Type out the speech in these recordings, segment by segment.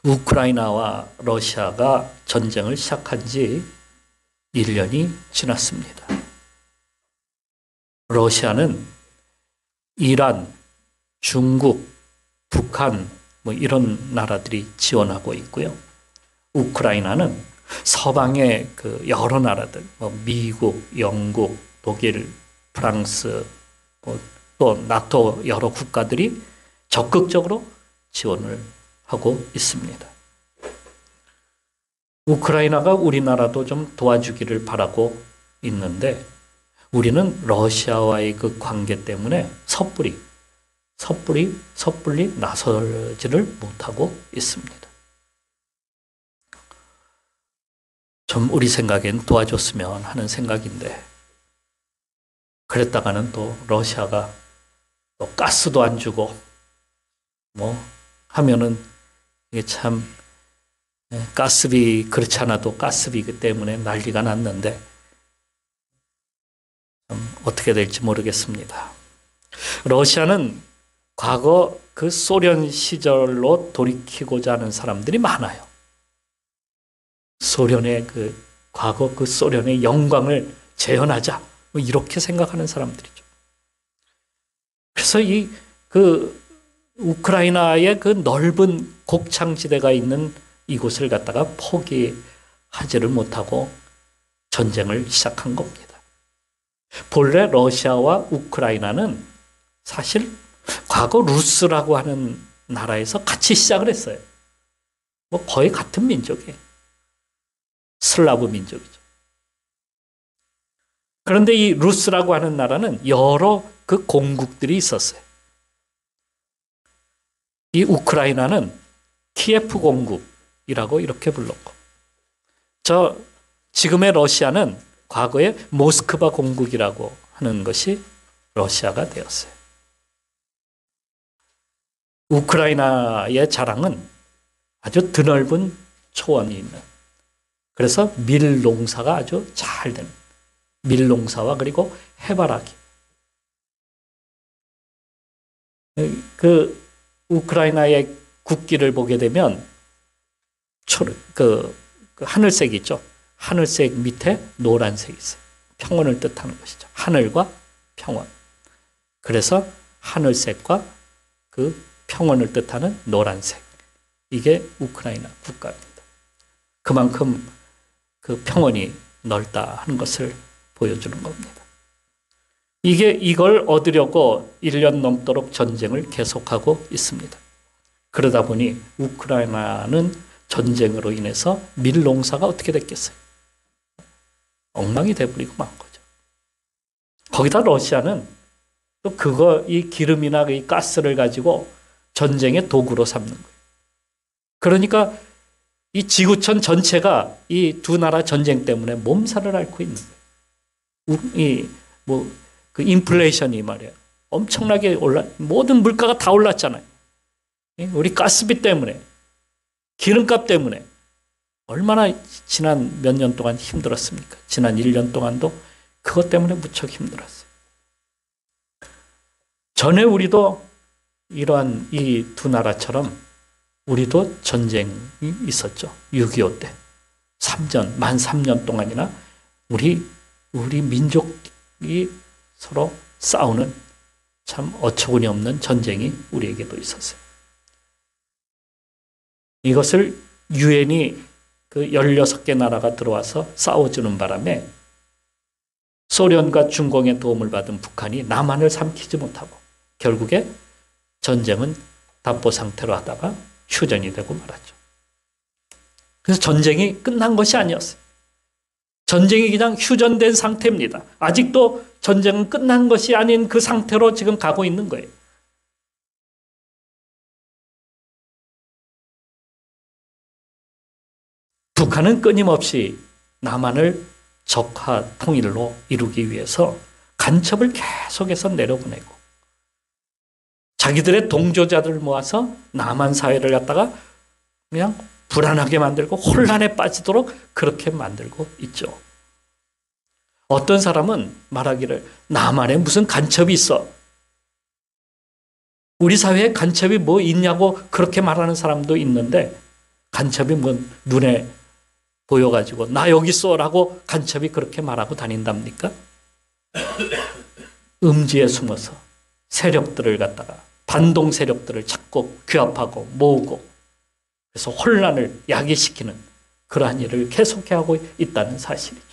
우크라이나와 러시아가 전쟁을 시작한 지 1년이 지났습니다. 러시아는 이란, 중국, 북한 이런 나라들이 지원하고 있고요. 우크라이나는 서방의 그 여러 나라들, 미국, 영국, 독일, 프랑스, 또 나토 여러 국가들이 적극적으로 지원을 하고 있습니다. 우크라이나가 우리나라도 좀 도와주기를 바라고 있는데 우리는 러시아와의 그 관계 때문에 섣불리 나서지를 못하고 있습니다. 좀 우리 생각엔 도와줬으면 하는 생각인데 그랬다가는 또 러시아가 또 가스도 안 주고 하면은 이게 참 가스비 그렇지 않아도 가스비 때문에 난리가 났는데 어떻게 될지 모르겠습니다. 러시아는 과거 그 소련 시절로 돌이키고자 하는 사람들이 많아요. 소련의 과거 소련의 영광을 재현하자 이렇게 생각하는 사람들이죠. 그래서 우크라이나의 그 넓은 곡창지대가 있는 이곳을 갖다가 포기하지를 못하고 전쟁을 시작한 겁니다. 본래 러시아와 우크라이나는 사실 과거 루스라고 하는 나라에서 같이 시작을 했어요. 거의 같은 민족이에요. 슬라브 민족이죠. 그런데 이 루스라고 하는 나라는 여러 그 공국들이 있었어요. 이 우크라이나는 키예프 공국이라고 이렇게 불렀고, 지금의 러시아는 과거에 모스크바 공국이라고 하는 것이 러시아가 되었어요. 우크라이나의 자랑은 아주 드넓은 초원이 있는, 그래서 밀농사가 아주 잘 되는, 밀농사와 그리고 해바라기. 그 우크라이나의 국기를 보게 되면 하늘색이 있죠. 하늘색 밑에 노란색이 있어요. 평원을 뜻하는 것이죠. 하늘과 평원. 그래서 하늘색과 그 평원을 뜻하는 노란색. 이게 우크라이나 국가입니다. 그만큼 그 평원이 넓다 하는 것을 보여주는 겁니다. 이걸 얻으려고 1년 넘도록 전쟁을 계속하고 있습니다. 그러다 보니 우크라이나는 전쟁으로 인해서 밀농사가 어떻게 됐겠어요? 엉망이 돼버리고 만 거죠. 거기다 러시아는 또 이 기름이나 이 가스를 가지고 전쟁의 도구로 삼는 거예요. 그러니까 이 지구촌 전체가 이 두 나라 전쟁 때문에 몸살을 앓고 있는 거예요. 그 인플레이션이 말이에요. 엄청나게 모든 물가가 다 올랐잖아요. 우리 가스비 때문에, 기름값 때문에 얼마나 지난 몇 년 동안 힘들었습니까? 지난 1년 동안도 그것 때문에 무척 힘들었어요. 전에 우리도 이러한 이 두 나라처럼 우리도 전쟁이 있었죠. 6.25 때. 3년 동안이나 우리 민족이 서로 싸우는 참 어처구니 없는 전쟁이 우리에게도 있었어요. 이것을 유엔이 그 16개 나라가 들어와서 싸워주는 바람에 소련과 중공의 도움을 받은 북한이 남한을 삼키지 못하고 결국에 전쟁은 답보 상태로 하다가 휴전이 되고 말았죠. 그래서 전쟁이 끝난 것이 아니었어요. 전쟁이 그냥 휴전된 상태입니다. 아직도 전쟁은 끝난 것이 아닌 그 상태로 지금 가고 있는 거예요. 북한은 끊임없이 남한을 적화 통일로 이루기 위해서 간첩을 계속해서 내려보내고 자기들의 동조자들을 모아서 남한 사회를 갖다가 그냥 불안하게 만들고 혼란에 빠지도록 그렇게 만들고 있죠. 어떤 사람은 말하기를 남한에 무슨 간첩이 있어. 우리 사회에 간첩이 뭐 있냐고 그렇게 말하는 사람도 있는데 간첩이 뭐 눈에 보여가지고 나 여기 있어라고 간첩이 그렇게 말하고 다닌답니까? 음지에 숨어서 세력들을 갖다가 반동 세력들을 찾고 규합하고 모으고 그래서 혼란을 야기시키는 그러한 일을 계속해하고 있다는 사실이죠.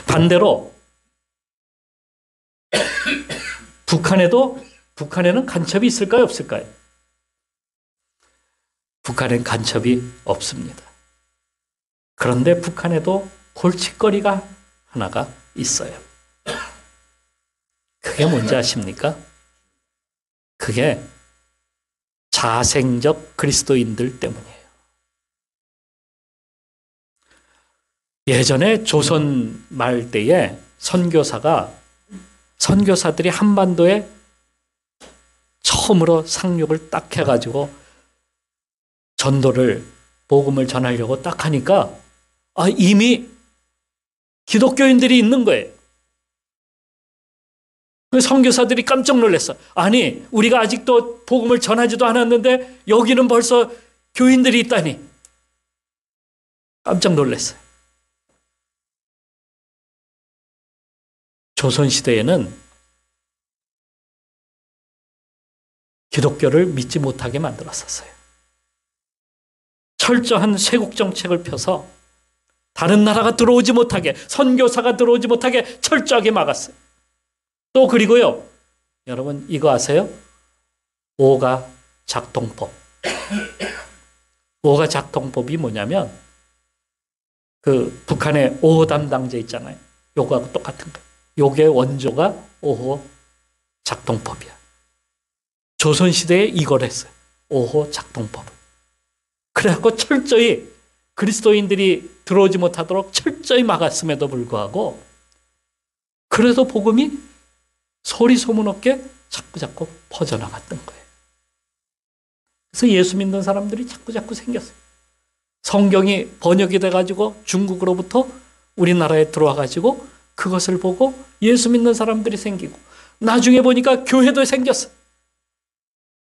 반대로 북한에는 간첩이 있을까요? 없을까요? 북한엔 간첩이 없습니다. 그런데 북한에도 골칫거리가 하나가 있어요. 그게 뭔지 아십니까? 그게 자생적 그리스도인들 때문이에요. 예전에 조선 말 때에 선교사들이 한반도에 처음으로 상륙을 딱 해가지고 전도를 복음을 전하려고 딱 하니까 이미 기독교인들이 있는 거예요. 그 선교사들이 깜짝 놀랐어. 아니 우리가 아직도 복음을 전하지도 않았는데 여기는 벌써 교인들이 있다니. 깜짝 놀랐어요. 조선시대에는 기독교를 믿지 못하게 만들었었어요. 철저한 쇄국 정책을 펴서 다른 나라가 들어오지 못하게, 선교사가 들어오지 못하게 철저하게 막았어요. 또 그리고요, 여러분 이거 아세요? 오가 작동법. 오가 작동법이 뭐냐면 그 북한의 오호 담당자 있잖아요. 요거하고 똑같은 거예요. 요게 원조가 오호 작동법이야. 조선시대에 이걸 했어요. 오호 작동법을. 그래갖고 철저히 그리스도인들이 들어오지 못하도록 철저히 막았음에도 불구하고 그래도 복음이 소리 소문 없게 자꾸 퍼져나갔던 거예요. 그래서 예수 믿는 사람들이 자꾸 생겼어요. 성경이 번역이 돼가지고 중국으로부터 우리나라에 들어와가지고 그것을 보고 예수 믿는 사람들이 생기고 나중에 보니까 교회도 생겼어요.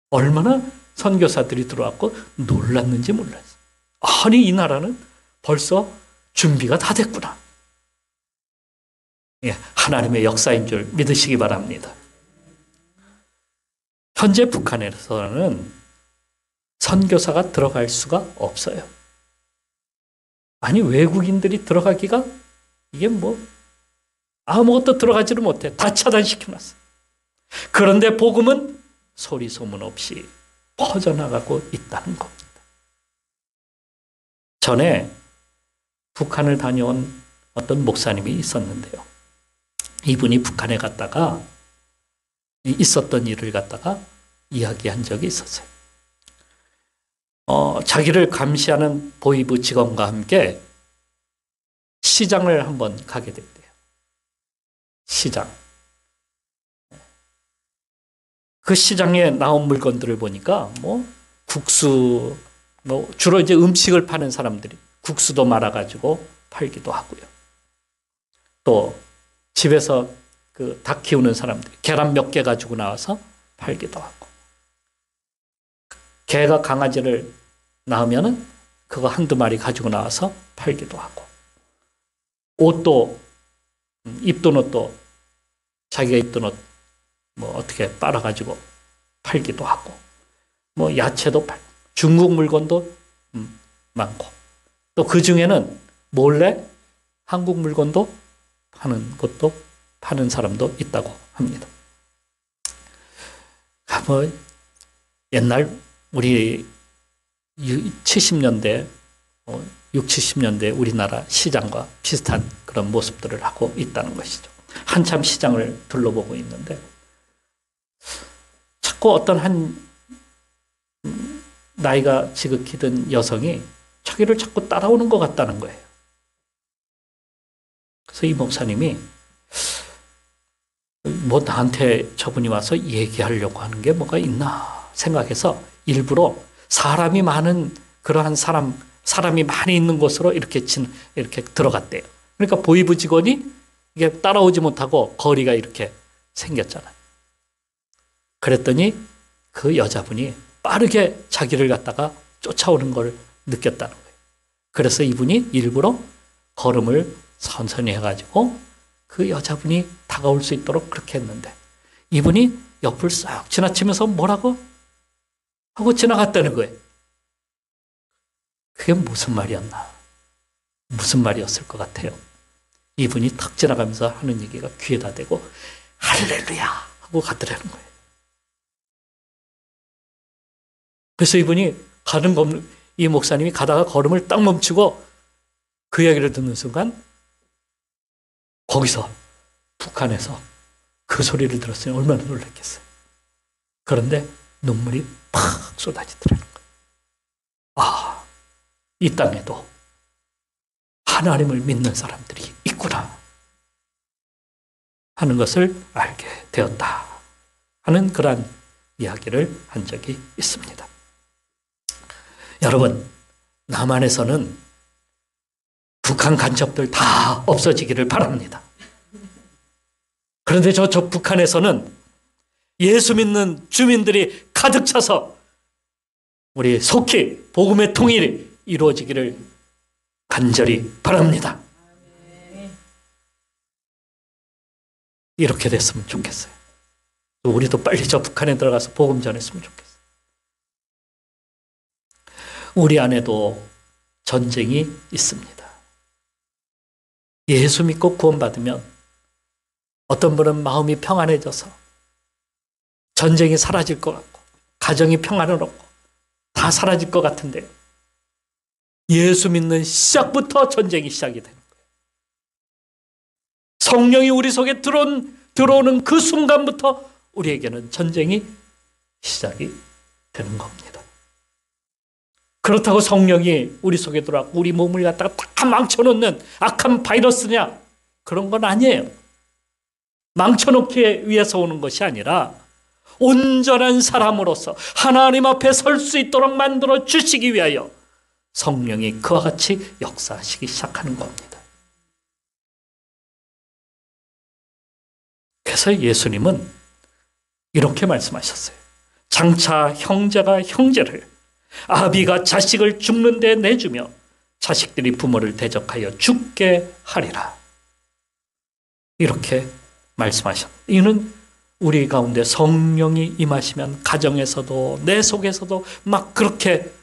얼마나 선교사들이 들어왔고 놀랐는지 몰랐어요. 아니 이 나라는 벌써 준비가 다 됐구나. 예, 하나님의 역사인 줄 믿으시기 바랍니다. 현재 북한에서는 선교사가 들어갈 수가 없어요. 아니 외국인들이 들어가기가 이게 뭐 아무것도 들어가지를 못해. 다 차단시켜놨어요. 그런데 복음은 소리 소문 없이 퍼져나가고 있다는 겁니다. 전에 북한을 다녀온 어떤 목사님이 있었는데요. 이분이 북한에 갔다가 있었던 일을 갖다가 이야기한 적이 있었어요. 자기를 감시하는 보위부 직원과 함께 시장을 한번 가게 됐대요. 시장. 그 시장에 나온 물건들을 보니까 국수, 주로 이제 음식을 파는 사람들이 국수도 말아가지고 팔기도 하고요. 또 집에서 그 닭 키우는 사람들이 계란 몇 개 가지고 나와서 팔기도 하고. 개가 강아지를 낳으면은 그거 한두 마리 가지고 나와서 팔기도 하고. 옷도, 입던 옷도 자기가 입던 옷 어떻게 빨아가지고 팔기도 하고. 야채도 팔고. 중국 물건도 많고. 또 그 중에는 몰래 한국 물건도 파는 사람도 있다고 합니다. 옛날 우리 70년대, 60, 70년대 우리나라 시장과 비슷한 그런 모습들을 하고 있다는 것이죠. 한참 시장을 둘러보고 있는데 자꾸 어떤 한 나이가 지극히 든 여성이 자기를 자꾸 따라오는 것 같다는 거예요. 그래서 이 목사님이 나한테 저분이 와서 얘기하려고 하는 게 뭐가 있나 생각해서 일부러 사람이 많은 그러한 사람이 많이 있는 곳으로 이렇게 들어갔대요. 그러니까 보위부 직원이 이게 따라오지 못하고 거리가 이렇게 생겼잖아요. 그랬더니 그 여자분이 빠르게 자기를 갖다가 쫓아오는 걸 느꼈다는 거예요. 그래서 이분이 일부러 걸음을 천천히 해가지고 그 여자분이 다가올 수 있도록 그렇게 했는데 이분이 옆을 싹 지나치면서 뭐라고 하고 지나갔다는 거예요. 그게 무슨 말이었나? 무슨 말이었을 것 같아요? 이분이 탁 지나가면서 하는 얘기가 귀에다 대고 할렐루야 하고 가더라는 거예요. 그래서 이분이 이 목사님이 가다가 걸음을 딱 멈추고 그 이야기를 듣는 순간 거기서 북한에서 그 소리를 들었으니 얼마나 놀랐겠어요. 그런데 눈물이 팍 쏟아지더라는 거예요. 아, 이 땅에도 하나님을 믿는 사람들이 있구나 하는 것을 알게 되었다 하는 그러한 이야기를 한 적이 있습니다. 여러분, 남한에서는 북한 간첩들 다 없어지기를 바랍니다. 그런데 저 북한에서는 예수 믿는 주민들이 가득 차서 우리 속히 복음의 통일이 이루어지기를 간절히 바랍니다. 이렇게 됐으면 좋겠어요. 우리도 빨리 저 북한에 들어가서 복음 전했으면 좋겠어요. 우리 안에도 전쟁이 있습니다. 예수 믿고 구원받으면 어떤 분은 마음이 평안해져서 전쟁이 사라질 것 같고 가정이 평안을 얻고 다 사라질 것 같은데 예수 믿는 시작부터 전쟁이 시작이 되는 거예요. 성령이 우리 속에 들어오는 그 순간부터 우리에게는 전쟁이 시작이 되는 겁니다. 그렇다고 성령이 우리 속에 들어와 우리 몸을 갖다가 다 망쳐놓는 악한 바이러스냐? 그런 건 아니에요. 망쳐놓기 위해서 오는 것이 아니라 온전한 사람으로서 하나님 앞에 설 수 있도록 만들어 주시기 위하여 성령이 그와 같이 역사하시기 시작하는 겁니다. 그래서 예수님은 이렇게 말씀하셨어요. 장차 형제가 형제를, 아비가 자식을 죽는 데 내주며 자식들이 부모를 대적하여 죽게 하리라. 이렇게 말씀하셨습니다. 이는 우리 가운데 성령이 임하시면 가정에서도 내 속에서도 막 그렇게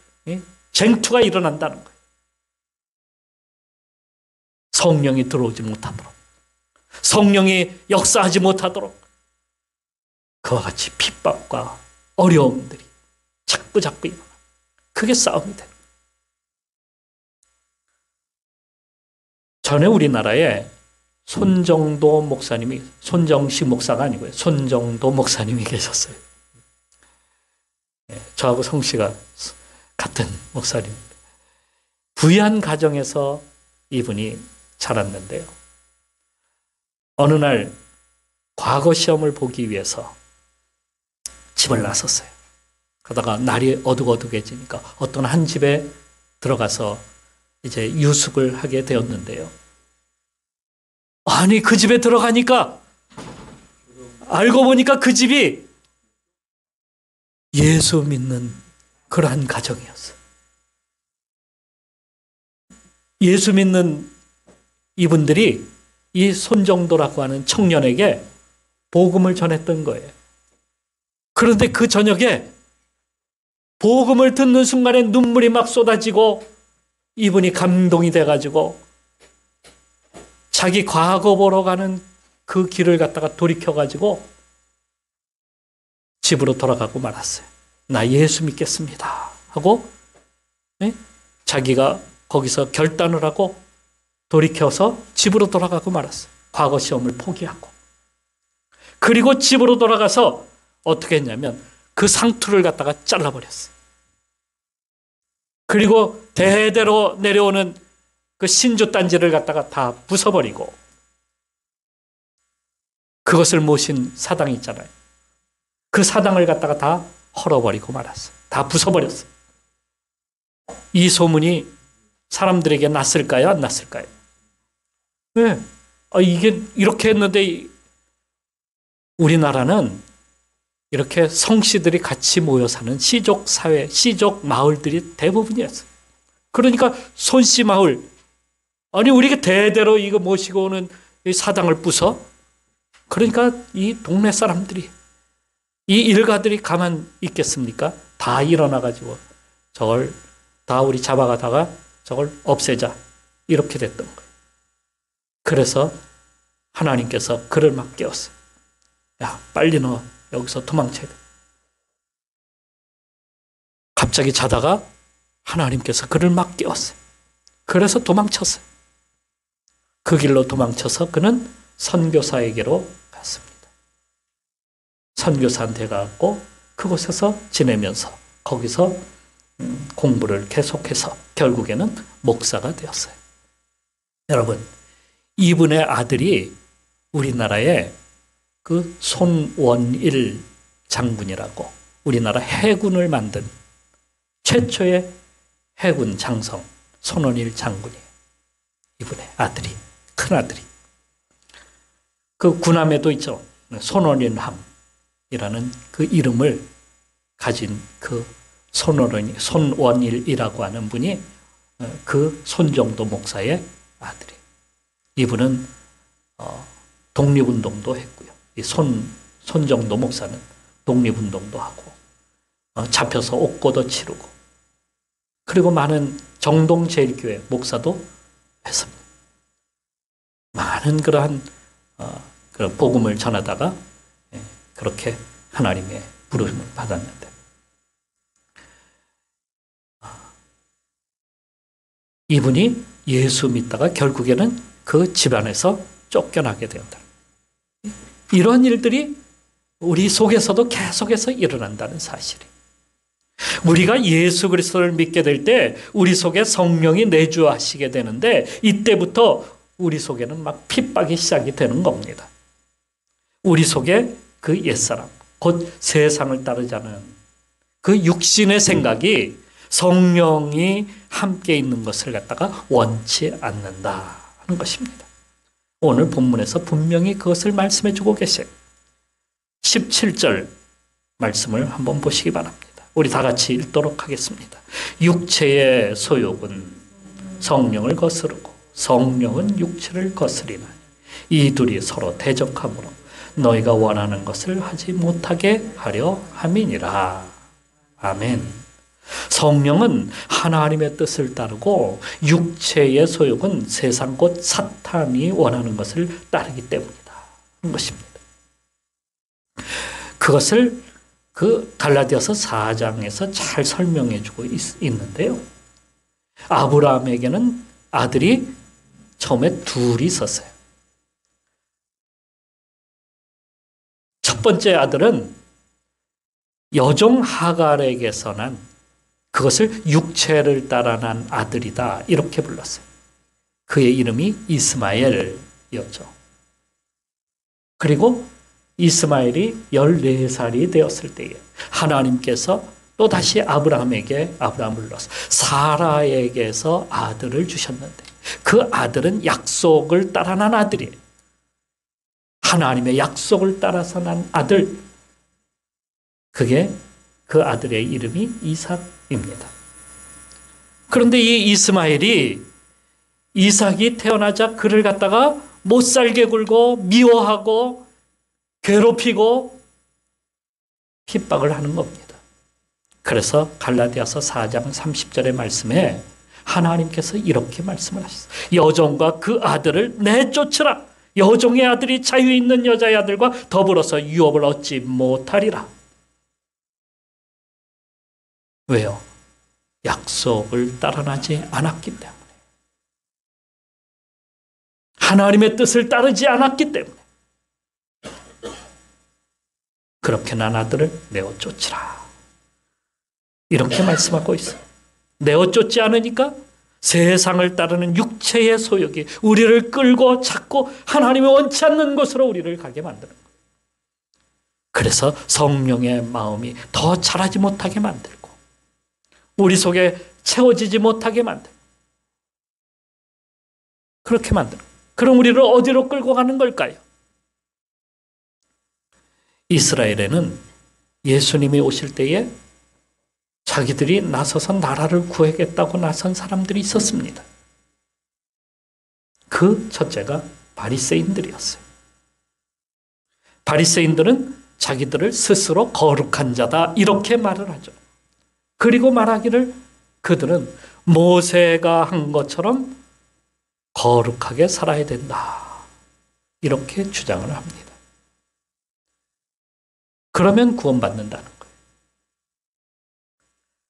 쟁투가 일어난다는 거예요. 성령이 들어오지 못하도록, 성령이 역사하지 못하도록 그와 같이 핍박과 어려움들이 자꾸 일어나. 그게 싸움이 되는 거예요. 전에 우리나라에 손정도 목사님이, 손정식 목사가 아니고요, 손정도 목사님이 계셨어요. 저하고 성씨가 같은 목사님입니다. 부유한 가정에서 이분이 자랐는데요. 어느 날 과거 시험을 보기 위해서 집을 나섰어요. 그러다가 날이 어둑어둑해지니까 어떤 한 집에 들어가서 이제 유숙을 하게 되었는데요. 아니, 그 집에 들어가니까 알고 보니까 그 집이 예수 믿는 그러한 가정이었어요. 예수 믿는 이분들이 이 손정도라고 하는 청년에게 복음을 전했던 거예요. 그런데 그 저녁에 복음을 듣는 순간에 눈물이 막 쏟아지고 이분이 감동이 돼가지고 자기 과거 보러 가는 그 길을 갖다가 돌이켜가지고 집으로 돌아가고 말았어요. 나 예수 믿겠습니다 하고 자기가 거기서 결단을 하고 돌이켜서 집으로 돌아가고 말았어요. 과거 시험을 포기하고. 그리고 집으로 돌아가서 어떻게 했냐면 그 상투를 갖다가 잘라버렸어요. 그리고 대대로 내려오는 그 신주 단지를 갖다가 다 부숴버리고 그것을 모신 사당이 있잖아요. 그 사당을 갖다가 다 헐어버리고 말았어요. 다 부숴버렸어요. 이 소문이 사람들에게 났을까요? 안 났을까요? 네. 이게 이렇게 했는데 우리나라는 이렇게 성씨들이 같이 모여 사는 시족 사회, 시족 마을들이 대부분이었어요. 그러니까 손씨 마을, 아니 우리가 대대로 이거 모시고 오는 이 사당을 부숴? 그러니까 이 동네 사람들이, 이 일가들이 가만 있겠습니까? 다 일어나가지고 저걸 다 우리 잡아가다가 저걸 없애자, 이렇게 됐던 거예요. 그래서 하나님께서 그를 막 깨웠어요. 야, 빨리 너 여기서 도망쳐야 돼. 갑자기 자다가 하나님께서 그를 막 깨웠어요. 그래서 도망쳤어요. 그 길로 도망쳐서 그는 선교사에게로 갔습니다. 선교사한테 가고 그곳에서 지내면서 거기서 공부를 계속해서 결국에는 목사가 되었어요. 여러분, 이분의 아들이 우리나라에 그 손원일 장군이라고 우리나라 해군을 만든 최초의 해군 장성 손원일 장군이에요. 이분의 아들이, 큰 아들이. 그 군함에도 있죠. 손원일함이라는 그 이름을 가진 그 손원일이라고 하는 분이 그 손정도 목사의 아들이에요. 이분은 독립운동도 했고요. 이 손정도 목사는 독립운동도 하고 잡혀서 옥고도 치르고 그리고 많은 정동제일교회 목사도 했습니다. 많은 그러한 그런 복음을 전하다가 그렇게 하나님의 부름을 받았는데 이분이 예수 믿다가 결국에는 그 집안에서 쫓겨나게 되었다. 이런 일들이 우리 속에서도 계속해서 일어난다는 사실이에요. 우리가 예수 그리스도를 믿게 될 때 우리 속에 성령이 내주하시게 되는데 이때부터 우리 속에는 막 핍박이 시작이 되는 겁니다. 우리 속에 그 옛사람, 곧 세상을 따르자는 그 육신의 생각이 성령이 함께 있는 것을 갖다가 원치 않는다 하는 것입니다. 오늘 본문에서 분명히 그것을 말씀해 주고 계세요. 17절 말씀을 한번 보시기 바랍니다. 우리 다 같이 읽도록 하겠습니다. 육체의 소욕은 성령을 거스르고 성령은 육체를 거스리나니 이 둘이 서로 대적하므로 너희가 원하는 것을 하지 못하게 하려 함이니라. 아멘. 성령은 하나님의 뜻을 따르고 육체의 소욕은 세상 곧 사탄이 원하는 것을 따르기 때문이다 하는 것입니다. 그것을 그 갈라디아서 4장에서 잘 설명해 주고 있는데요. 아브라함에게는 아들이 처음에 둘이 있었어요. 첫 번째 아들은 여종 하갈에게서 난 그것을 육체를 따라 난 아들이다 이렇게 불렀어요. 그의 이름이 이스마엘이었죠. 그리고 이스마엘이 14살이 되었을 때에 하나님께서 또다시 아브라함을 불러서 사라에게서 아들을 주셨는데 그 아들은 약속을 따라 난 아들이에요. 하나님의 약속을 따라서 난 아들. 그게 그 아들의 이름이 이삭입니다. 그런데 이 이스마엘이 이삭이 태어나자 그를 갖다가 못 살게 굴고 미워하고 괴롭히고 핍박을 하는 겁니다. 그래서 갈라디아서 4장 30절의 말씀에 하나님께서 이렇게 말씀을 하셨어요. 여종과 그 아들을 내쫓으라. 여종의 아들이 자유 있는 여자의 아들과 더불어서 유업을 얻지 못하리라. 왜요? 약속을 따라나지 않았기 때문에. 하나님의 뜻을 따르지 않았기 때문에. 그렇게 난 아들을 내어 쫓으라. 이렇게 말씀하고 있어요. 내어 쫓지 않으니까 세상을 따르는 육체의 소욕이 우리를 끌고 자꾸 하나님이 원치 않는 곳으로 우리를 가게 만드는 거예요. 그래서 성령의 마음이 더 자라지 못하게 만들고 우리 속에 채워지지 못하게 만들고 그렇게 만드는 거예요. 그럼 우리를 어디로 끌고 가는 걸까요? 이스라엘에는 예수님이 오실 때에 자기들이 나서서 나라를 구하겠다고 나선 사람들이 있었습니다. 그 첫째가 바리새인들이었어요. 바리새인들은 자기들을 스스로 거룩한 자다 이렇게 말을 하죠. 그리고 말하기를 그들은 모세가 한 것처럼 거룩하게 살아야 된다. 이렇게 주장을 합니다. 그러면 구원받는다는 거예요.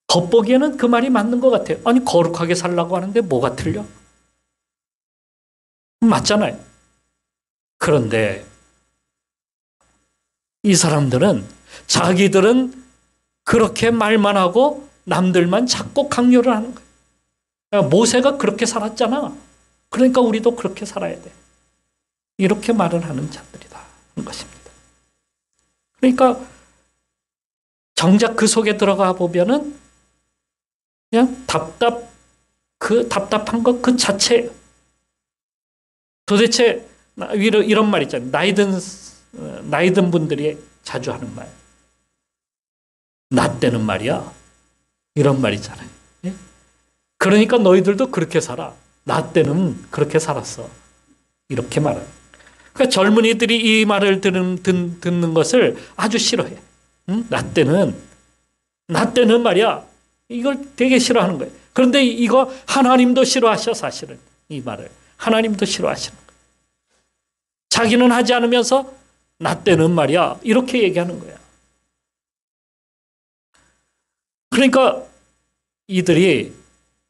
겉보기에는 그 말이 맞는 것 같아요. 아니 거룩하게 살라고 하는데 뭐가 틀려? 맞잖아요. 그런데 이 사람들은 자기들은 그렇게 말만 하고 남들만 자꾸 강요를 하는 거예요. 그러니까 모세가 그렇게 살았잖아. 그러니까 우리도 그렇게 살아야 돼. 이렇게 말을 하는 자들이다. 하는 것입니다. 그러니까 정작 그 속에 들어가 보면은 그냥 답답한 것 그 자체예요. 도대체 이런 말 있잖아요. 나이 든 분들이 자주 하는 말. 나 때는 말이야. 이런 말 있잖아요. 예? 그러니까 너희들도 그렇게 살아. 나 때는 그렇게 살았어. 이렇게 말해요. 그러니까 젊은이들이 이 말을 듣는 것을 아주 싫어해. 응? 나 때는 말이야. 이걸 되게 싫어하는 거예요. 그런데 이거 하나님도 싫어하셔, 사실은. 이 말을. 하나님도 싫어하시는 거예요. 자기는 하지 않으면서 나 때는 말이야. 이렇게 얘기하는 거야. 그러니까 이들이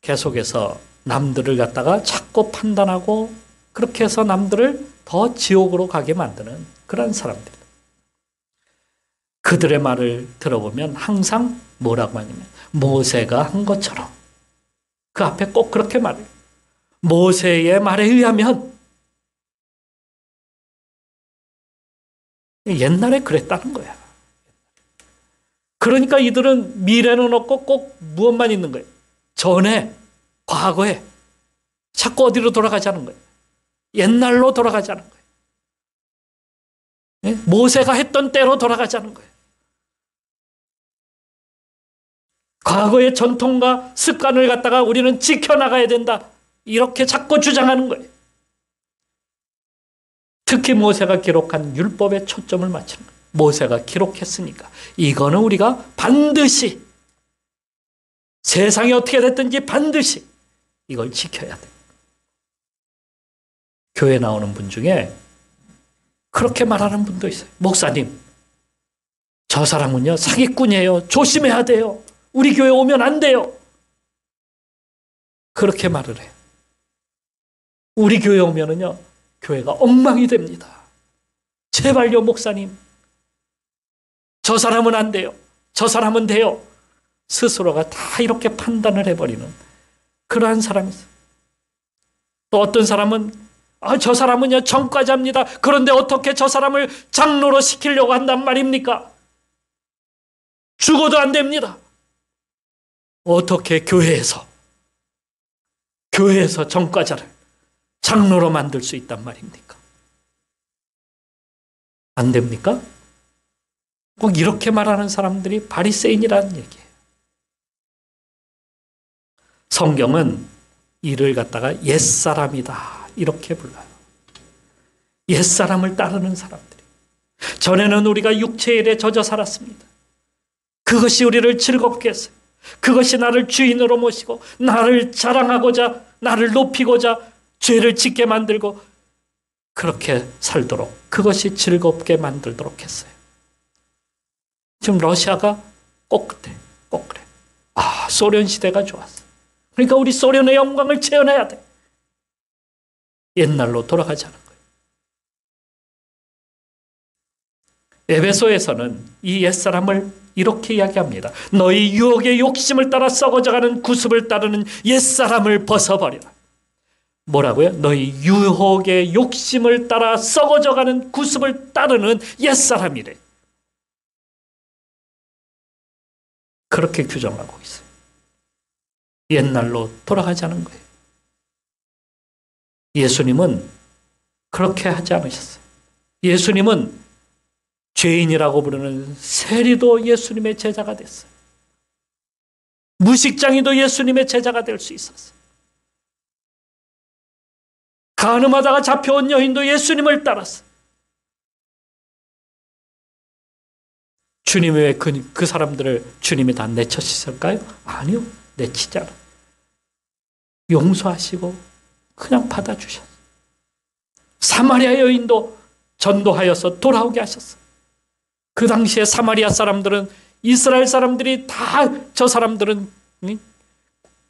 계속해서 남들을 갖다가 자꾸 판단하고 그렇게 해서 남들을 더 지옥으로 가게 만드는 그런 사람들. 그들의 말을 들어보면 항상 뭐라고 하냐면 모세가 한 것처럼 그 앞에 꼭 그렇게 말해요. 모세의 말에 의하면 옛날에 그랬다는 거야. 그러니까 이들은 미래는 없고 꼭 무엇만 있는 거예요. 전에, 과거에 자꾸 어디로 돌아가자는 거예요. 옛날로 돌아가자는 거예요. 예? 모세가 했던 때로 돌아가자는 거예요. 과거의 전통과 습관을 갖다가 우리는 지켜나가야 된다. 이렇게 자꾸 주장하는 거예요. 특히 모세가 기록한 율법에 초점을 맞추는 거예요. 모세가 기록했으니까 이거는 우리가 반드시 세상이 어떻게 됐든지 반드시 이걸 지켜야 돼. 교회 나오는 분 중에 그렇게 말하는 분도 있어요. 목사님, 저 사람은요 사기꾼이에요. 조심해야 돼요. 우리 교회 오면 안 돼요. 그렇게 말을 해요. 우리 교회 오면은요 교회가 엉망이 됩니다. 제발요 목사님. 저 사람은 안 돼요. 저 사람은 돼요. 스스로가 다 이렇게 판단을 해버리는 그러한 사람이 있어요. 또 어떤 사람은 저 사람은요 전과자입니다. 그런데 어떻게 저 사람을 장로로 시키려고 한단 말입니까? 죽어도 안 됩니다. 어떻게 교회에서 전과자를 장로로 만들 수 있단 말입니까? 안 됩니까? 꼭 이렇게 말하는 사람들이 바리새인이라는 얘기예요. 성경은 이를 갖다가 옛사람이다 이렇게 불러요. 옛사람을 따르는 사람들이. 전에는 우리가 육체의 일에 젖어 살았습니다. 그것이 우리를 즐겁게 했어요. 그것이 나를 주인으로 모시고 나를 자랑하고자 나를 높이고자 죄를 짓게 만들고 그렇게 살도록 그것이 즐겁게 만들도록 했어요. 지금 러시아가 꼭 그래. 소련 시대가 좋았어. 그러니까 우리 소련의 영광을 재현해야 돼. 옛날로 돌아가자는 거예요. 에베소에서는 이 옛사람을 이렇게 이야기합니다. 너희 유혹의 욕심을 따라 썩어져가는 구습을 따르는 옛사람을 벗어버려라. 뭐라고요? 너희 유혹의 욕심을 따라 썩어져가는 구습을 따르는 옛사람이래. 그렇게 규정하고 있어요. 옛날로 돌아가자는 거예요. 예수님은 그렇게 하지 않으셨어요. 예수님은 죄인이라고 부르는 세리도 예수님의 제자가 됐어요. 무식장이도 예수님의 제자가 될 수 있었어요. 간음하다가 잡혀온 여인도 예수님을 따랐어요. 주님이 왜 그 사람들을 주님이 다 내쳐주실까요? 아니요. 내치지 않아요. 용서하시고 그냥 받아주셨어요. 사마리아 여인도 전도하여서 돌아오게 하셨어요. 그 당시에 사마리아 사람들은 이스라엘 사람들이 다 저 사람들은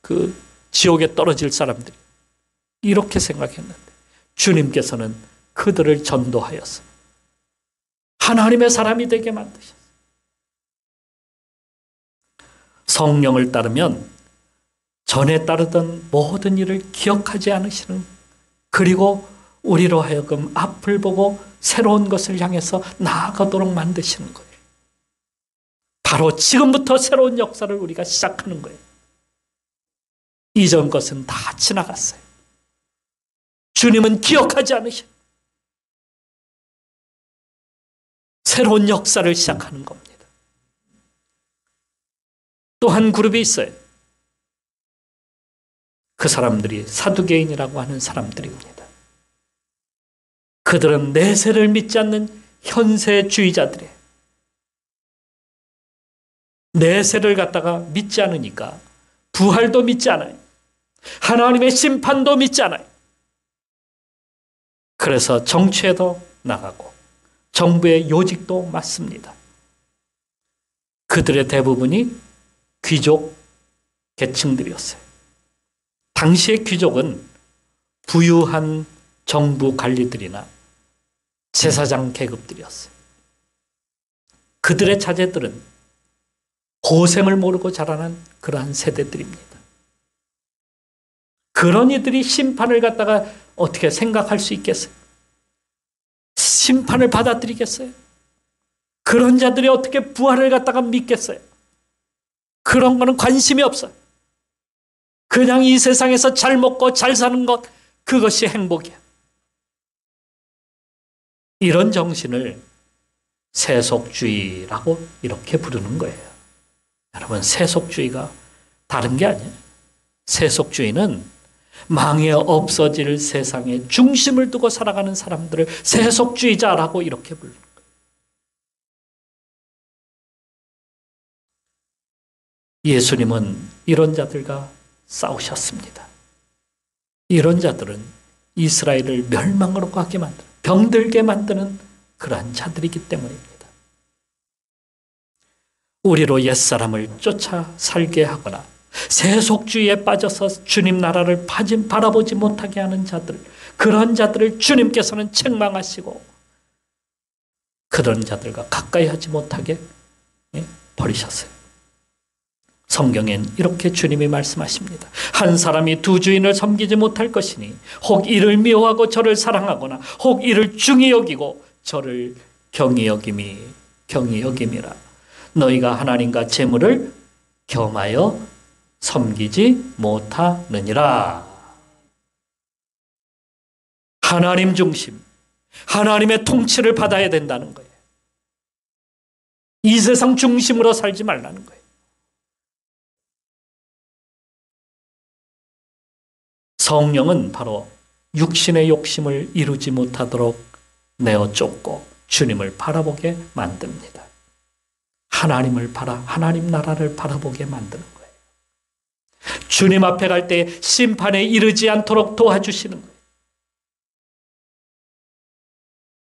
그 지옥에 떨어질 사람들이 이렇게 생각했는데 주님께서는 그들을 전도하여서 하나님의 사람이 되게 만드셨어요. 성령을 따르면 전에 따르던 모든 일을 기억하지 않으시는, 그리고 우리로 하여금 앞을 보고 새로운 것을 향해서 나아가도록 만드시는 거예요. 바로 지금부터 새로운 역사를 우리가 시작하는 거예요. 이전 것은 다 지나갔어요. 주님은 기억하지 않으셔. 새로운 역사를 시작하는 겁니다. 또 한 그룹이 있어요. 그 사람들이 사두개인이라고 하는 사람들입니다. 그들은 내세를 믿지 않는 현세주의자들이에요. 내세를 갖다가 믿지 않으니까 부활도 믿지 않아요. 하나님의 심판도 믿지 않아요. 그래서 정치에도 나가고 정부의 요직도 맡습니다. 그들의 대부분이 귀족 계층들이었어요. 당시의 귀족은 부유한 정부 관리들이나 제사장 계급들이었어요. 그들의 자제들은 고생을 모르고 자라난 그러한 세대들입니다. 그런 이들이 심판을 갖다가 어떻게 생각할 수 있겠어요? 심판을 받아들이겠어요? 그런 자들이 어떻게 부활을 갖다가 믿겠어요? 그런 거는 관심이 없어요. 그냥 이 세상에서 잘 먹고 잘 사는 것, 그것이 행복이야. 이런 정신을 세속주의라고 이렇게 부르는 거예요. 여러분, 세속주의가 다른 게 아니에요. 세속주의는 망해 없어질 세상에 중심을 두고 살아가는 사람들을 세속주의자라고 이렇게 부르는 거예요. 예수님은 이런 자들과 싸우셨습니다. 이런 자들은 이스라엘을 멸망으로 가게 만드는, 병들게 만드는 그러한 자들이기 때문입니다. 우리로 옛사람을 쫓아 살게 하거나 세속주의에 빠져서 주님 나라를 바라보지 못하게 하는 자들, 그런 자들을 주님께서는 책망하시고 그런 자들과 가까이 하지 못하게 버리셨어요. 성경엔 이렇게 주님이 말씀하십니다. 한 사람이 두 주인을 섬기지 못할 것이니 혹 이를 미워하고 저를 사랑하거나 혹 이를 중히 여기고 저를 경히 여김이라. 너희가 하나님과 재물을 겸하여 섬기지 못하느니라. 하나님 중심, 하나님의 통치를 받아야 된다는 거예요. 이 세상 중심으로 살지 말라는 거예요. 성령은 바로 육신의 욕심을 이루지 못하도록 내어 쫓고 주님을 바라보게 만듭니다. 하나님 나라를 바라보게 만드는 거예요. 주님 앞에 갈 때 심판에 이르지 않도록 도와주시는 거예요.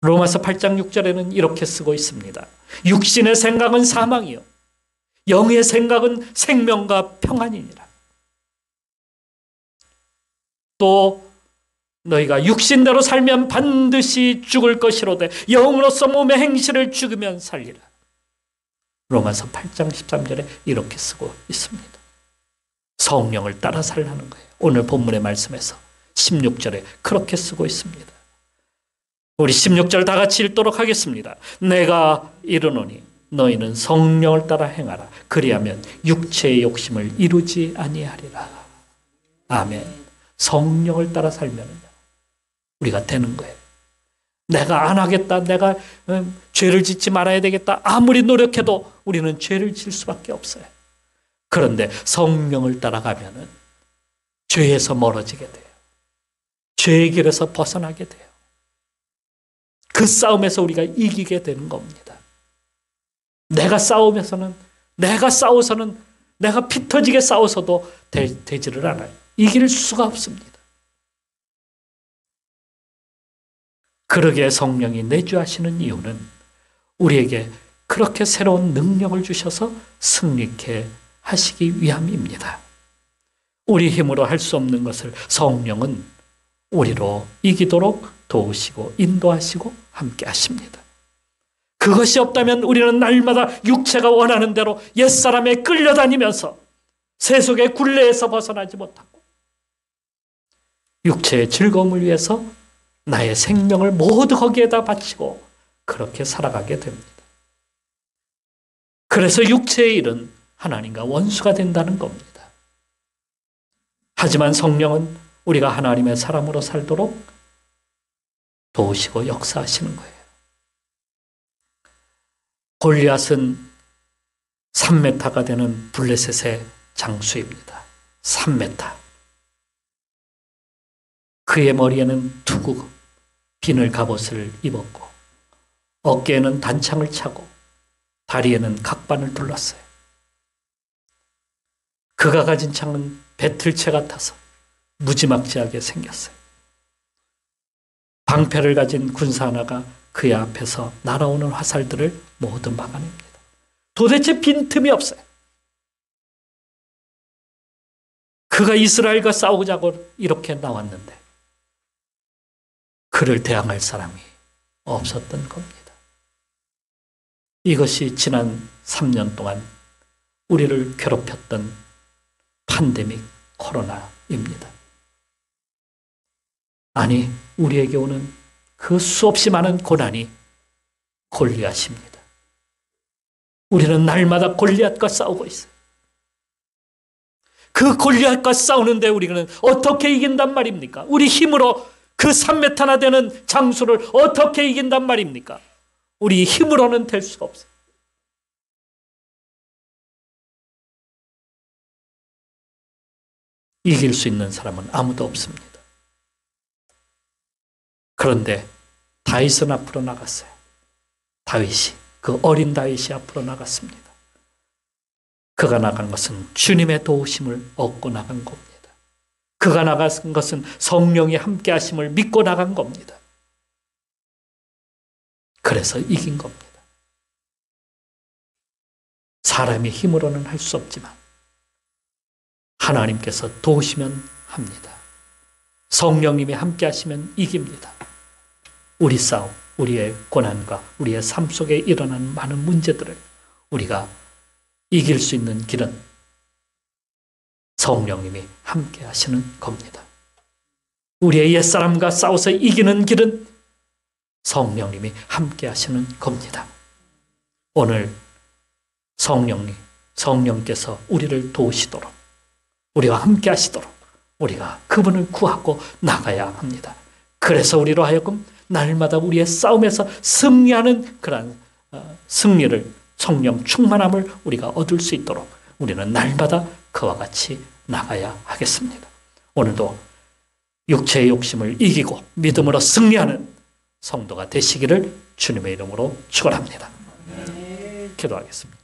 로마서 8장 6절에는 이렇게 쓰고 있습니다. 육신의 생각은 사망이요 영의 생각은 생명과 평안이니라. 또 너희가 육신대로 살면 반드시 죽을 것이로되 영으로서 몸의 행실을 죽으면 살리라. 로마서 8장 13절에 이렇게 쓰고 있습니다. 성령을 따라 살라는 거예요. 오늘 본문의 말씀에서 16절에 그렇게 쓰고 있습니다. 우리 16절 다 같이 읽도록 하겠습니다. 내가 이르노니 너희는 성령을 따라 행하라. 그리하면 육체의 욕심을 이루지 아니하리라. 아멘. 성령을 따라 살면 우리가 되는 거예요. 내가 안 하겠다. 내가 죄를 짓지 말아야 되겠다. 아무리 노력해도 우리는 죄를 질 수밖에 없어요. 그런데 성령을 따라가면은 죄에서 멀어지게 돼요. 죄의 길에서 벗어나게 돼요. 그 싸움에서 우리가 이기게 되는 겁니다. 내가 싸우서는 내가 피 터지게 싸워서도 되지를 않아요. 이길 수가 없습니다. 그러기에 성령이 내주하시는 이유는 우리에게 그렇게 새로운 능력을 주셔서 승리케 하시기 위함입니다. 우리 힘으로 할 수 없는 것을 성령은 우리로 이기도록 도우시고 인도하시고 함께 하십니다. 그것이 없다면 우리는 날마다 육체가 원하는 대로 옛사람에 끌려다니면서 세속의 굴레에서 벗어나지 못하고 육체의 즐거움을 위해서 나의 생명을 모두 거기에다 바치고 그렇게 살아가게 됩니다. 그래서 육체의 일은 하나님과 원수가 된다는 겁니다. 하지만 성령은 우리가 하나님의 사람으로 살도록 도우시고 역사하시는 거예요. 골리앗은 3m가 되는 블레셋의 장수입니다. 3m. 그의 머리에는 투구, 비늘 갑옷을 입었고 어깨에는 단창을 차고 다리에는 각반을 둘렀어요. 그가 가진 창은 배틀채 같아서 무지막지하게 생겼어요. 방패를 가진 군사 하나가 그의 앞에서 날아오는 화살들을 모두 막아냅니다. 도대체 빈틈이 없어요. 그가 이스라엘과 싸우자고 이렇게 나왔는데 그를 대항할 사람이 없었던 겁니다. 이것이 지난 3년 동안 우리를 괴롭혔던 팬데믹 코로나입니다. 아니, 우리에게 오는 그 수없이 많은 고난이 골리앗입니다. 우리는 날마다 골리앗과 싸우고 있어요. 그 골리앗과 싸우는데 우리는 어떻게 이긴단 말입니까? 우리 힘으로 그 3m나 되는 장수를 어떻게 이긴단 말입니까? 우리 힘으로는 될 수가 없어요. 이길 수 있는 사람은 아무도 없습니다. 그런데 다윗은 앞으로 나갔어요. 다윗이, 그 어린 다윗이 앞으로 나갔습니다. 그가 나간 것은 주님의 도우심을 얻고 나간 겁니다. 그가 나간 것은 성령이 함께 하심을 믿고 나간 겁니다. 그래서 이긴 겁니다. 사람의 힘으로는 할 수 없지만 하나님께서 도우시면 합니다. 성령님이 함께 하시면 이깁니다. 우리 싸움, 우리의 고난과 우리의 삶 속에 일어나는 많은 문제들을 우리가 이길 수 있는 길은 성령님이 함께 하시는 겁니다. 우리의 옛사람과 싸워서 이기는 길은 성령님이 함께 하시는 겁니다. 오늘 성령께서 우리를 도우시도록, 우리와 함께 하시도록 우리가 그분을 구하고 나가야 합니다. 그래서 우리로 하여금 날마다 우리의 싸움에서 승리하는 그런 승리를, 성령 충만함을 우리가 얻을 수 있도록 우리는 날마다 그와 같이 나가야 하겠습니다. 오늘도 육체의 욕심을 이기고 믿음으로 승리하는 성도가 되시기를 주님의 이름으로 축원합니다. 기도하겠습니다.